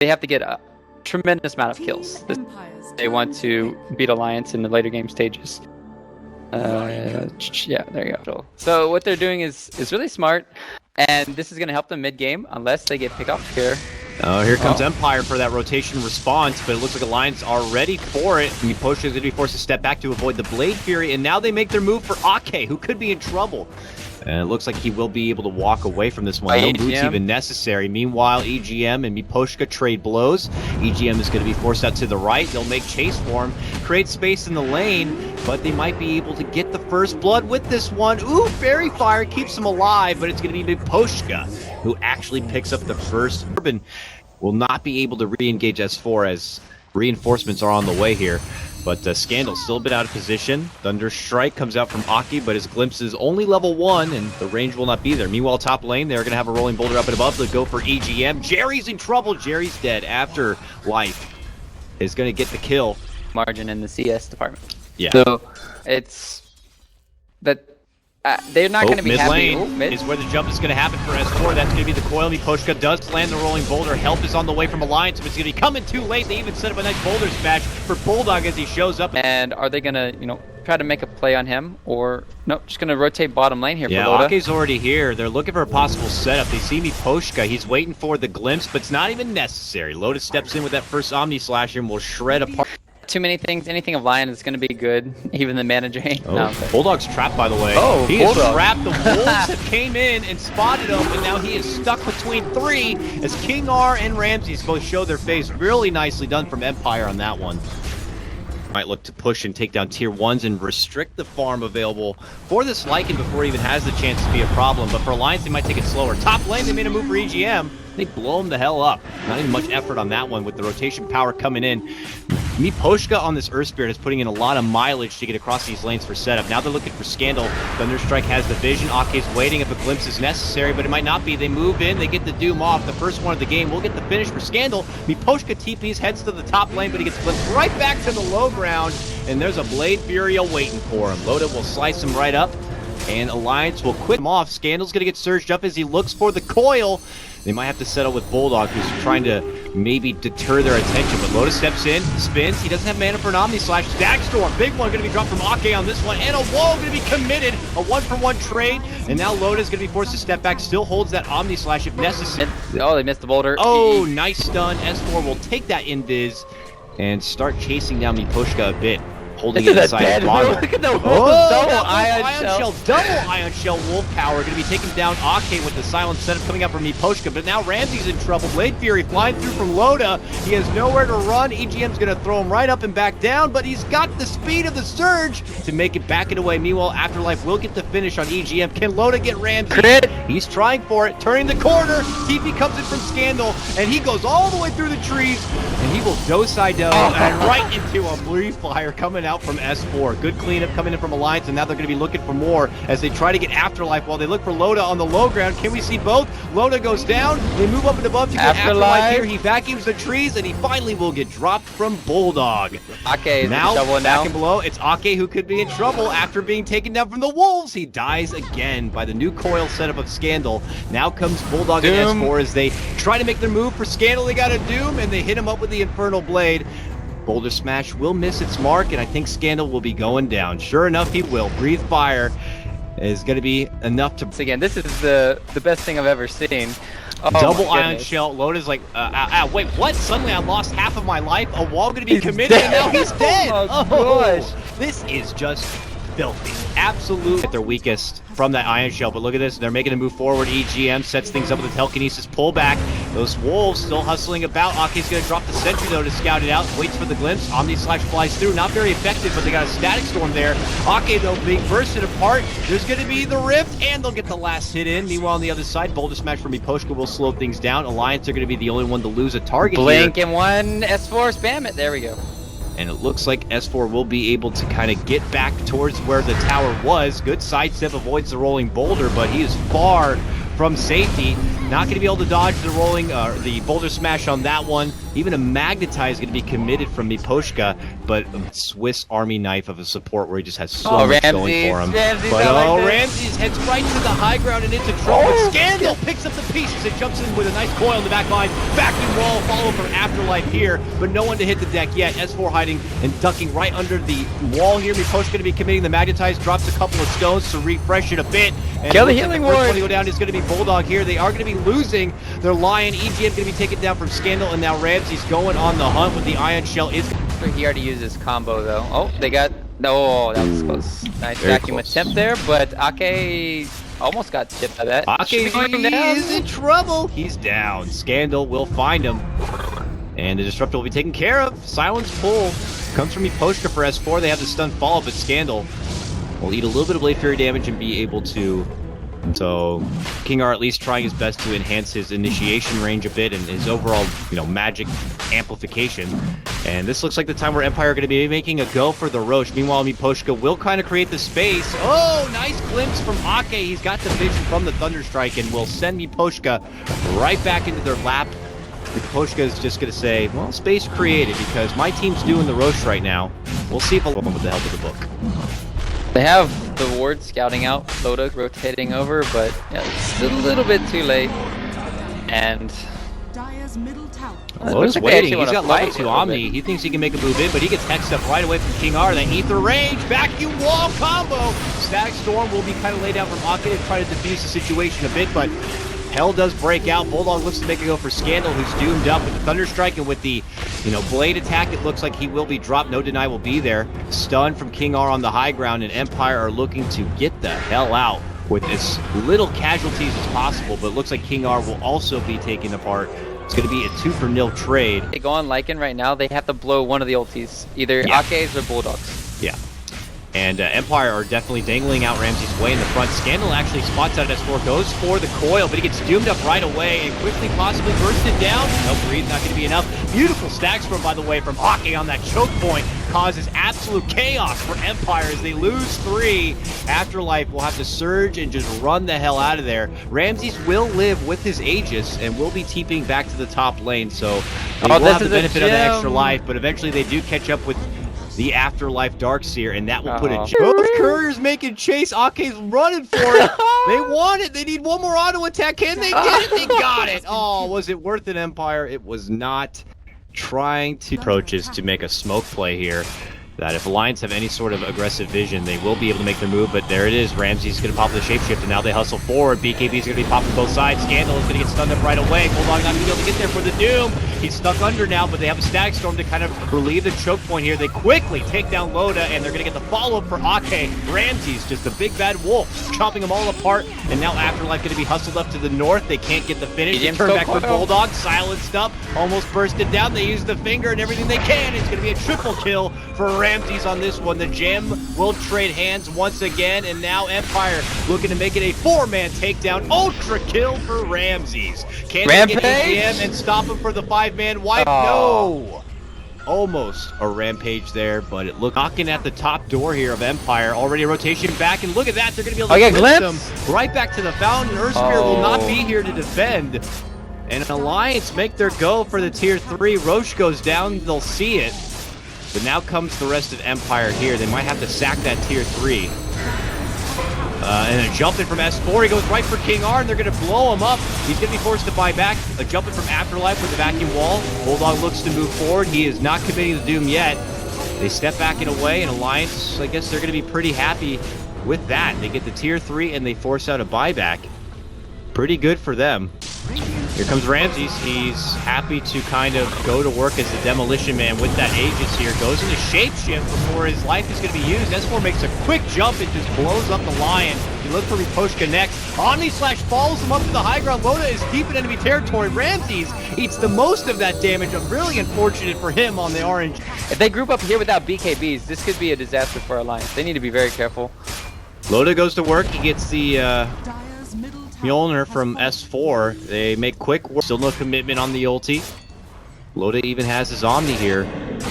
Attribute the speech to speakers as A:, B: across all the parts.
A: they have to get a tremendous amount of kills. They want to beat Alliance in the later game stages. Yeah, there you go. So what they're doing is really smart, and this is going to help them mid-game unless they get picked off here.
B: Oh, here comes Empire for that rotation response, but it looks like Alliance are ready for it. Miposhka is going to be forced to step back to avoid the Blade Fury, and now they make their move for Ake, who could be in trouble. And it looks like he will be able to walk away from this one. No boots even necessary. Meanwhile, EGM and Miposhka trade blows. EGM is going to be forced out to the right. They'll make chase for him, create space in the lane, but they might be able to get the first blood with this one. Ooh, Fairy Fire keeps him alive, but it's going to be Miposhka who actually picks up the first. Urban will not be able to re-engage S4 as reinforcements are on the way here. But Scandal still a bit out of position. Thunder Strike comes out from Aki, but his glimpse is only level 1, and the range will not be there. Meanwhile, top lane, they're going to have a rolling boulder up and above. They'll go for EGM. Jerry's in trouble. Jerry's dead. Afterlife is going to get the kill.
A: Margin in the CS department.
B: Yeah.
A: So it's that they're not going to be happy.
B: Mid is where the jump is going to happen for S4. That's going to be the coil. Miposhka does land the rolling boulder. Help is on the way from Alliance, but it's going to be coming too late. They even set up a nice boulder smash for Bulldog as he shows up.
A: And are they going to, try to make a play on him, or no? Just going to rotate bottom lane here.
B: Yeah,
A: for Loda.
B: Ake's already here. They're looking for a possible setup. They see Miposhka. He's waiting for the glimpse, but it's not even necessary. Loda steps in with that first Omni Slash and will shred apart.
A: Too many things. Anything of Lion is going to be good. Even the manager.
B: Bulldog's trapped, by the way.
A: Oh,
B: he is trapped. The Wolves have came in and spotted him, and now he is stuck between 3 as KingR and Ramses both show their face. Really nicely done from Empire on that one. Might look to push and take down tier 1s and restrict the farm available for this Lycan before he even has the chance to be a problem. But for Alliance, they might take it slower. Top lane, they made a move for EGM. They blow him the hell up. Not even much effort on that one with the rotation power coming in. Miposhka on this Earth Spirit is putting in a lot of mileage to get across these lanes for setup. Now they're looking for Scandal. Thunderstrike has the vision. Ake's waiting if a glimpse is necessary, but it might not be. They move in. They get the Doom off. The first one of the game. We'll get the finish for Scandal. Miposhka TPs, heads to the top lane, but he gets glimpsed right back to the low ground, and there's a Blade Fury waiting for him. Loda will slice him right up, and Alliance will quit him off. Scandal's going to get surged up as he looks for the coil. They might have to settle with Bulldog, who's trying to maybe deter their attention. But Loda steps in, spins. He doesn't have mana for an Omni Slash. Static Storm, big one, going to be dropped from Ake on this one. And a wall going to be committed. A 1-for-1 trade. And now Loda's going to be forced to step back. Still holds that Omni Slash if necessary.
A: Oh, they missed the boulder.
B: Oh, nice stun. S4 will take that invis and start chasing down Miposhka a bit. Holding it inside the bottom.
A: Look at the double ion shell.
B: Double ion shell wolf power. Going to be taking down Ake with the silent setup coming up from Miposhka. But now Ramsey's in trouble. Blade Fury flying through from Loda. He has nowhere to run. EGM's going to throw him right up and back down. But he's got the speed of the surge to make it back and away. Meanwhile, Afterlife will get the finish on EGM. Can Loda get Ramsey?
A: Crit.
B: He's trying for it. Turning the corner. TP comes in from Scandal. And he goes all the way through the trees. And he will do-side-do and right into a blue fire coming out from S4. Good cleanup coming in from Alliance, and now they're going to be looking for more as they try to get Afterlife while they look for Loda on the low ground. Can we see both? Loda goes down. They move up and above to get Afterlife here. He vacuums the trees, and he finally will get dropped from Bulldog.
A: Ake
B: now
A: doubling
B: back
A: down.
B: and below. It's Ake who could be in trouble after being taken down from the Wolves. He dies again by the new coil setup of Scandal. Now comes Bulldog and S4 as they try to make their move for Scandal. They got a Doom, and they hit him up with the Infernal Blade. Boulder Smash will miss its mark, and I think Scandal will be going down. Sure enough, he will. Breathe Fire is going to be enough to...
A: Again, this is the best thing I've ever seen. Oh,
B: double ion shell. Loda's like, wait, what? Suddenly I lost half of my life. A wall going to be committed, and now he's dead.
A: Oh, gosh.
B: This is just filthy. Absolutely at their weakest from that ion shell. But look at this. They're making a move forward. EGM sets things up with a telekinesis pullback. Those Wolves still hustling about. Ake's going to drop the sentry, though, to scout it out. Waits for the glimpse. Omni Slash flies through. Not very effective, but they got a Static Storm there. Ake, though, being bursted apart. There's going to be the Rift, and they'll get the last hit in. Meanwhile, on the other side, Boulder Smash from Miposhka will slow things down. Alliance are going to be the only one to lose a target
A: Blink
B: here.
A: and one S4, spam it. There we go.
B: And it looks like S4 will be able to kind of get back towards where the tower was. Good sidestep, avoids the rolling boulder, but he is far from safety. Not going to be able to dodge the rolling, the boulder smash on that one. Even a magnetize is going to be committed from Miposhka, but a Swiss Army knife of a support where he just has so much going for him. Ramses heads right to the high ground and into trouble. Scandal picks up the pieces and jumps in with a nice coil in the back line. Vacuum wall follow from Afterlife here, but no one to hit the deck yet. S4 hiding and ducking right under the wall here. Miposhka going to be committing the magnetize, drops a couple of stones to refresh it a bit. And
A: kill the healing ward.
B: First one to go down is going to be Bulldog here. They are going to be losing their Lion. EGM going to be taken down from Scandal, and now Ramsey's going on the hunt with the Ion Shell.
A: He already used his combo though. Oh, they got... No, that was close. Nice
B: Very
A: vacuum
B: close.
A: attempt there, but Ake almost got tipped by that.
B: Ake is in trouble. He's down. Scandal will find him. And the Disruptor will be taken care of. Silence pull comes from Miposhka for S4. They have the stun follow, but Scandal will eat a little bit of Blade Fury damage and be able to... So, KingR at least trying his best to enhance his initiation range a bit and his overall, magic amplification. And this looks like the time where Empire are going to be making a go for the Roche. Meanwhile, Miposhka will kind of create the space. Oh, nice glimpse from Ake. He's got the vision from the Thunderstrike and will send Miposhka right back into their lap. Miposhka is just going to say, well, space created because my team's doing the Roche right now. We'll see if I'll with the help of the book.
A: They have the ward scouting out, Dota rotating over, but yeah, it's a little bit too late. And
B: Loda's waiting. He's got level 2 Omni. He thinks he can make a move in, but he gets hexed up right away from KingR. That Ether Range, vacuum wall combo. Static Storm will be kind of laid out from Ake to try to defuse the situation a bit, but hell does break out. Bulldog looks to make a go for Scandal, who's doomed up with the Thunderstrike and with the, blade attack. It looks like he will be dropped. No deny will be there. Stun from KingR on the high ground, and Empire are looking to get the hell out with as little casualties as possible, but it looks like KingR will also be taken apart. It's going to be a 2-for-0 trade.
A: They go on Lycan right now. They have to blow one of the ultis, either Ake's or Bulldogs.
B: Yeah. And Empire are definitely dangling out Ramsey's way in the front. Scandal actually spots out S4, goes for the coil, but he gets doomed up right away and quickly possibly bursted down. No breathe, not going to be enough. Beautiful stack storm, by the way, from Ake on that choke point. Causes absolute chaos for Empire as they lose 3. Afterlife will have to surge and just run the hell out of there. Ramses will live with his Aegis and will be TPing back to the top lane, so they will have the benefit of the extra life, but eventually they do catch up with the Afterlife Darkseer, and that will put a... Both couriers making chase. Ake's running for it. They want it. They need one more auto attack. Can they get it? They got it. Oh, was it worth it, Empire? It was not. Trying to approaches to make a smoke play here. That if Alliance have any sort of aggressive vision, they will be able to make their move, but there it is. Ramsey's going to pop the shapeshift, and now they hustle forward. BKB's going to be popping both sides. Scandal is going to get stunned up right away. Bulldog not going to be able to get there for the Doom. He's stuck under now, but they have a Static Storm to kind of relieve the choke point here. They quickly take down Loda, and they're going to get the follow-up for Ake. Ramsey's just a big bad wolf, chopping them all apart, and now Afterlife going to be hustled up to the north. They can't get the finish. They turn back with Bulldog, silenced up, almost bursted down. They use the finger and everything they can. It's going to be a triple kill for Ramses on this one. The gem will trade hands once again, and now Empire looking to make it a 4-man takedown. Ultra kill for Ramses. Can they get EGM and stop him for the 5-man wipe? No! Almost a rampage there, but it looked knocking at the top door here of Empire. Already a rotation back, and look at that. They're going to be able to glimpse them right back to the fountain. Earth Spirit will not be here to defend. And Alliance make their go for the tier 3. Roche goes down. They'll see it. But now comes the rest of Empire here. They might have to sack that tier 3. And a jump in from S4. He goes right for KingR, and they're going to blow him up. He's going to be forced to buy back. A jump in from Afterlife with the vacuum wall. Bulldog looks to move forward. He is not committing the Doom yet. They step back in a way, and Alliance, I guess they're going to be pretty happy with that. They get the tier 3, and they force out a buyback. Pretty good for them. Here comes Ramses. He's happy to kind of go to work as the Demolition Man with that Aegis here. Goes into Shapeshift before his life is going to be used. S4 makes a quick jump and just blows up the Lion. You look for Miposhka next. Omni Slash follows him up to the high ground. Loda is deep in enemy territory. Ramses eats the most of that damage. Really unfortunate for him on the orange.
A: If they group up here without BKBs, this could be a disaster for Alliance. They need to be very careful.
B: Loda goes to work. He gets the... Mjolnir from S4. They make quick work. Still no commitment on the ulti. Loda even has his Omni here.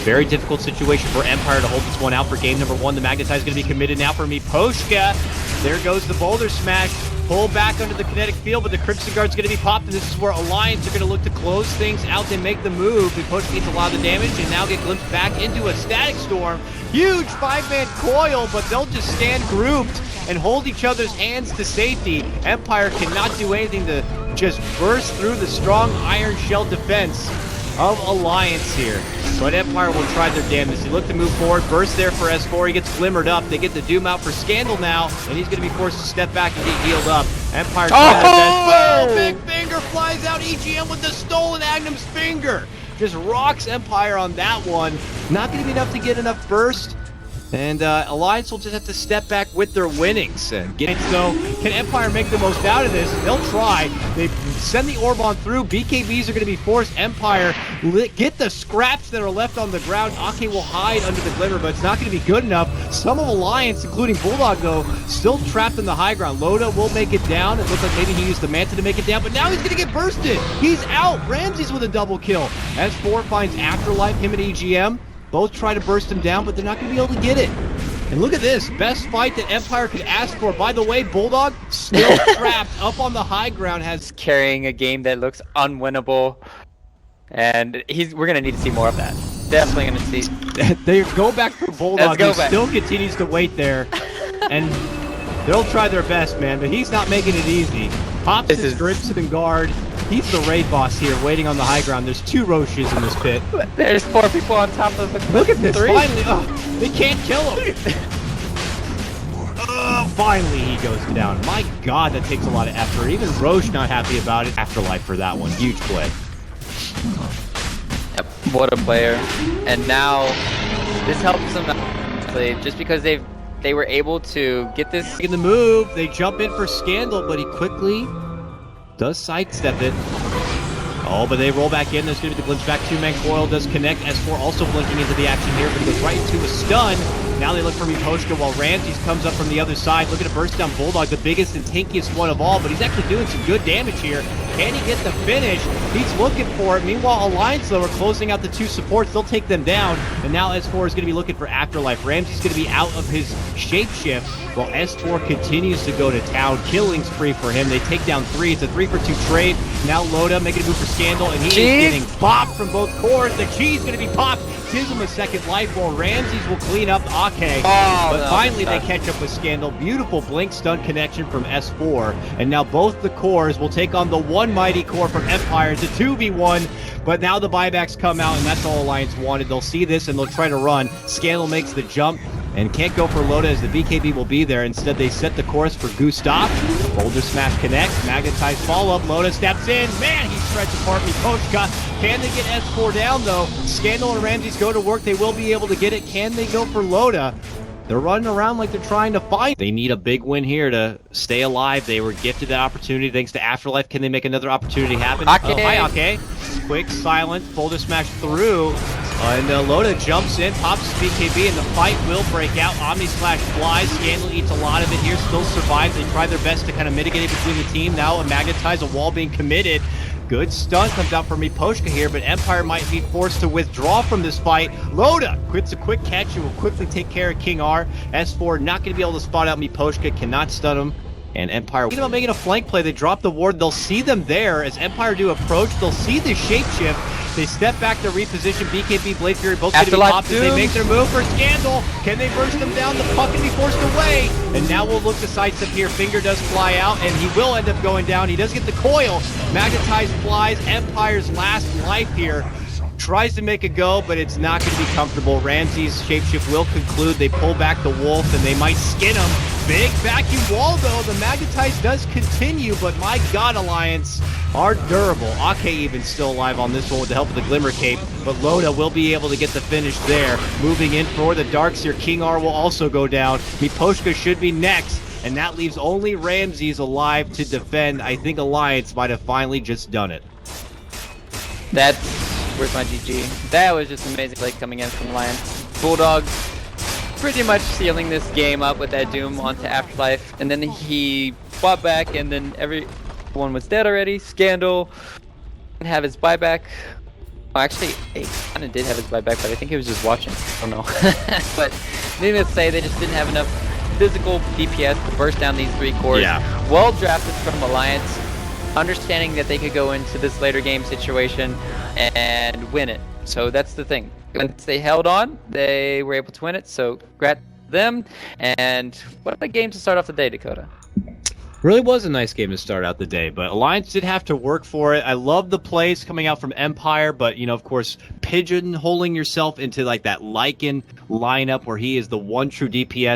B: Very difficult situation for Empire to hold this one out for game number 1. The Magnetize is going to be committed now for Miposhka. There goes the Boulder Smash. pull back under the kinetic field, but the Crimson Guard's going to be popped, and this is where Alliance are going to look to close things out. They make the move. Miposhka gets a lot of the damage, and now get glimpsed back into a Static Storm. Huge 5-man coil, but they'll just stand grouped and hold each other's hands to safety. Empire cannot do anything to just burst through the strong Iron Shell defense of Alliance here. But Empire will try their damnedest. They look to move forward. Burst there for S4. He gets glimmered up. They get the Doom out for Scandal now, and he's going to be forced to step back and get healed up. Empire trying their best. Oh, Big Finger flies out. EGM with the stolen Agnum's Finger. Just rocks Empire on that one. Not going to be enough to get enough burst. And Alliance will just have to step back with their winnings. So, can Empire make the most out of this? They'll try. They send the orb on through. BKBs are going to be forced. Empire get the scraps that are left on the ground. Ake will hide under the glimmer, but it's not going to be good enough. Some of Alliance, including Bulldog, though, still trapped in the high ground. Loda will make it down. It looks like maybe he used the Manta to make it down, but now he's going to get bursted. He's out. Ramses with a double kill. S4 finds Afterlife, him and EGM. Both try to burst him down, but they're not going to be able to get it. And look at this. Best fight that Empire could ask for. By the way, Bulldog still trapped up on the high ground. Has
A: carrying a game that looks unwinnable. And we're going to need to see more of that. Definitely going to see.
B: They go back for Bulldog. He still continues to wait there. And they'll try their best, man. But he's not making it easy. Pops his Crimson Guard. He's the raid boss here, waiting on the high ground. There's 2 Roches in this pit.
A: There's 4 people on top of the
B: Look at this,
A: 3.
B: Finally! Oh, they can't kill him! Finally he goes down. My god, that takes a lot of effort. Even Roche not happy about it. Afterlife for that one. Huge play.
A: Yep, what a player. And now, this helps them out, just because they were able to get this.
B: In the move, they jump in for Scandal, but he quickly does sidestep it. Oh, but they roll back in. There's going to be the glimpse back. 2-man coil does connect. S4 also blinking into the action here, but he goes right into a stun. Now they look for Miposhka while Ramses comes up from the other side. Looking to burst down Bulldog, the biggest and tankiest one of all, but he's actually doing some good damage here. Can he get the finish? He's looking for it. Meanwhile, Alliance, though, are closing out the 2 supports. They'll take them down, and now S4 is going to be looking for Afterlife. Ramses going to be out of his shapeshift, while S4 continues to go to town. Killing spree for him. They take down 3. It's a 3-for-2 trade. Now Loda making a move for Scandal, and he is getting popped from both cores. The cheese going to be popped. Gives him a second life, while Ramses will clean up Ake. But finally they catch up with Scandal. Beautiful blink stun connection from S4. And now both the cores will take on the one mighty core from Empire. It's a 2v1. But now the buybacks come out, and that's all Alliance wanted. They'll see this, and they'll try to run. Scandal makes the jump and can't go for Loda as the BKB will be there. Instead, they set the course for Gustav. Boulder Smash connects. Magnetized follow-up. Loda steps in. Man, he shreds apart Miposhka. Can they get S4 down, though? Scandal and Ramses go to work. They will be able to get it. Can they go for Loda? They're running around like they're trying to find. They need a big win here to stay alive. They were gifted that opportunity thanks to Afterlife. Can they make another opportunity happen?
A: Ake.
B: Oh, hi, Ake. Quick, silent, Boulder Smash through. And Loda jumps in, pops his BKB, and the fight will break out. Omni Slash flies. Scandal eats a lot of it here, still survives. They try their best to kind of mitigate it between the team. Now a Magnetize, a wall being committed. Good stun comes out from Miposhka here, but Empire might be forced to withdraw from this fight. Loda quits a quick catch and will quickly take care of KingR. S4 not going to be able to spot out Miposhka, cannot stun him. And Empire, thinking about making a flank play, they drop the ward. They'll see them there as Empire do approach. They'll see the shapeshift. They step back to reposition. BKB, Blade Fury, both going to be popped as they make their move for Scandal. Can they burst them down? The puck can be forced away. And now we'll look to sidestep here. Finger does fly out, and he will end up going down. He does get the coil. Magnetized flies. Empire's last life here. Tries to make a go, but it's not going to be comfortable. Ramses' shapeshift will conclude. They pull back the wolf, and they might skin him. Big vacuum wall, though. The Magnetize does continue, but my god, Alliance are durable. Ake even still alive on this one with the help of the Glimmer Cape, but Loda will be able to get the finish there. Moving in for the Darks here. KingR will also go down. Miposhka should be next, and that leaves only Ramses alive to defend. I think Alliance might have finally just done it.
A: Where's my GG? That was just amazing play coming in from Alliance. Bulldog pretty much sealing this game up with that Doom onto Afterlife, and then he fought back, and then everyone was dead already. Scandal didn't have his buyback. Well, actually, he kind of did have his buyback, but I think he was just watching. I don't know. But needless to say, they just didn't have enough physical DPS to burst down these 3 cores.
B: Yeah.
A: Well drafted from Alliance, understanding that they could go into this later game situation and win it. So that's the thing. Once they held on, they were able to win it. So congrats to them. And what a game to start off the day, Dakota.
B: Really was a nice game to start out the day, but Alliance did have to work for it. I love the plays coming out from Empire, but, you know, of course, pigeonholing yourself into, like, that Lycan lineup where he is the one true DPS